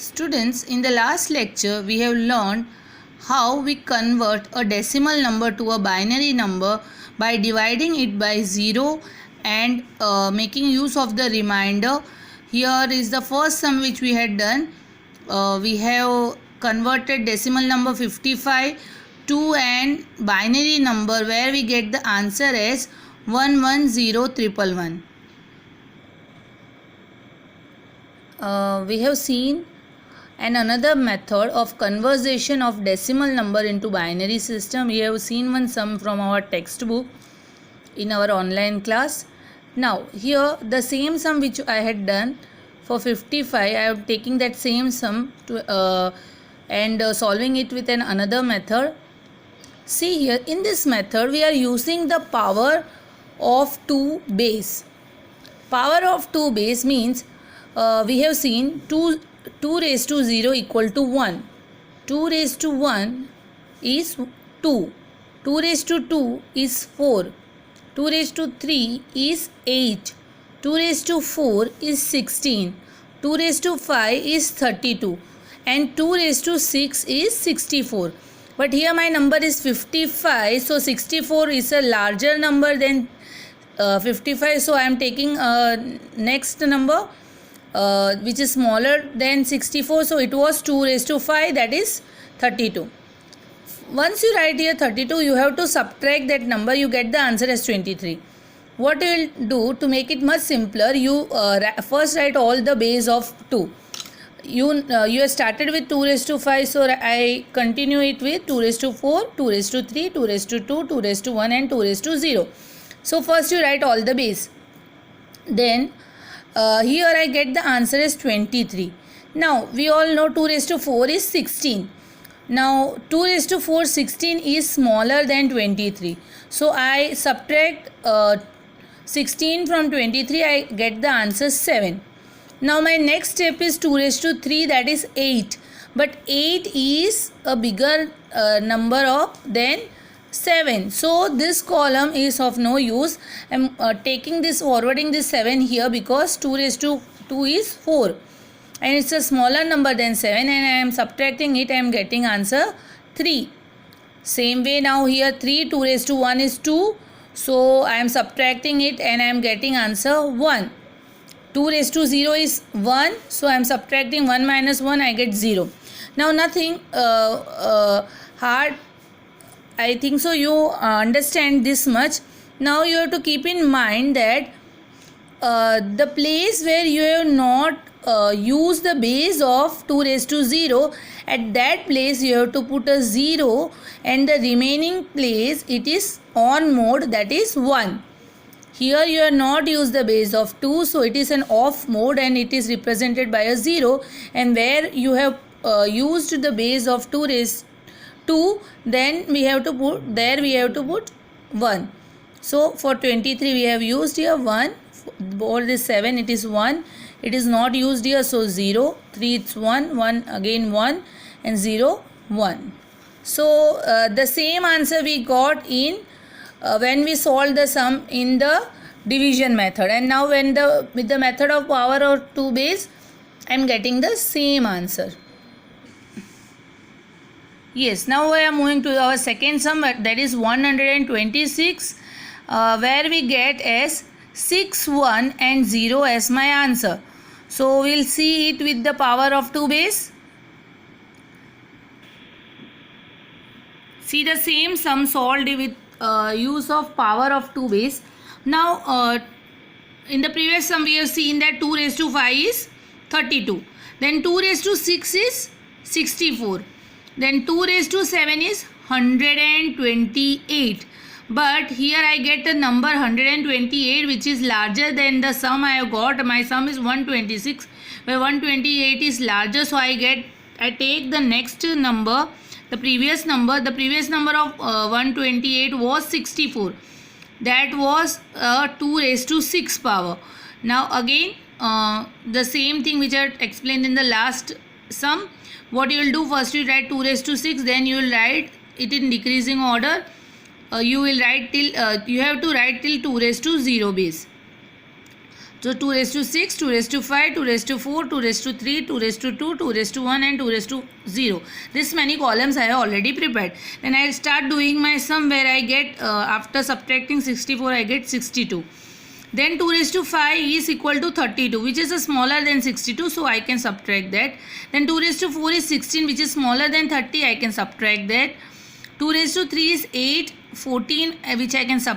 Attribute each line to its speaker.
Speaker 1: Students, in the last lecture, we have learned how we convert a decimal number to a binary number by dividing it by 0 and making use of the remainder. Here is the first sum which we had done. We have converted decimal number 55 to an binary number where we get the answer as 110111. We have seen another method of conversion of decimal number into binary system. We have seen one sum from our textbook in our online class. Now here the same sum which I had done for 55, I am taking that same sum to and solving it with another method. See here, in this method we are using the power of 2 base. Power of 2 base means we have seen 2 raised to 0 equal to 1. 2 raised to 1 is 2. 2 raised to 2 is 4. 2 raised to 3 is 8. 2 raised to 4 is 16. 2 raised to 5 is 32. And 2 raised to 6 is 64. But here my number is 55. So 64 is a larger number than 55. So I am taking next number which is smaller than 64. So it was 2 raised to 5, that is 32. Once you write here 32, you have to subtract that number, you get the answer as 23. What you will do to make it much simpler, you first write all the base of 2. You have started with 2 raised to 5, so I continue it with 2 raised to 4, 2 raised to 3, 2 raised to 2, 2 raised to 1 and 2 raised to 0. So first you write all the base. Then here I get the answer as 23. Now we all know 2 raised to 4 is 16. Now 2 raised to 4, 16 is smaller than 23. So I subtract 16 from 23, I get the answer 7. Now my next step is 2 raised to 3, that is 8. But 8 is a bigger number than 7. So this column is of no use. I am taking this, forwarding this 7 here because 2 raised to 2 is 4. And it's a smaller number than 7 and I am subtracting it, I am getting answer 3. Same way now here 3, 2 raised to 1 is 2. So I am subtracting it and I am getting answer 1. 2 raised to 0 is 1. So I am subtracting 1 minus 1, I get 0. Now nothing hard. I think so you understand this much. Now you have to keep in mind that the place where you have not used the base of 2 raised to 0, at that place you have to put a 0 and the remaining place it is on mode, that is 1. Here you have not used the base of 2, so it is an off mode and it is represented by a 0, and where you have used the base of 2 raised 2, then we have to put, there we have to put 1. So for 23 we have used here 1. For this 7 it is 1. It is not used here, so 0. 3 it's 1. 1 again 1 and 0 1. So the same answer we got in when we solved the sum in the division method, and now when with the method of power of 2 base I am getting the same answer. Yes, now we are moving to our second sum, that is 126, where we get as 6, 1 and 0 as my answer. So we will see it with the power of 2 base. See the same sum solved with use of power of 2 base. Now in the previous sum we have seen that 2 raised to 5 is 32. Then 2 raised to 6 is 64. Then 2 raised to 7 is 128. But here I get a number 128 which is larger than the sum I have got. My sum is 126 where 128 is larger. So I take the next number, the previous number of 128 was 64. That was 2 raised to 6 power. Now again the same thing which I explained in the last sum. What you will do, first you write 2 raised to 6, then you will write it in decreasing order. You will write till you have to write till 2 raised to 0 base. So 2 raised to 6, 2 raised to 5, 2 raised to 4, 2 raised to 3, 2 raised to 2, 2 raised to 1 and 2 raised to 0. This many columns I have already prepared. Then I will start doing my sum where I get after subtracting 64 I get 62. Then 2 raised to 5 is equal to 32, which is smaller than 62, so I can subtract that. Then 2 raised to 4 is 16, which is smaller than 30, I can subtract that. 2 raised to 3 is 8, 14, which I can subtract.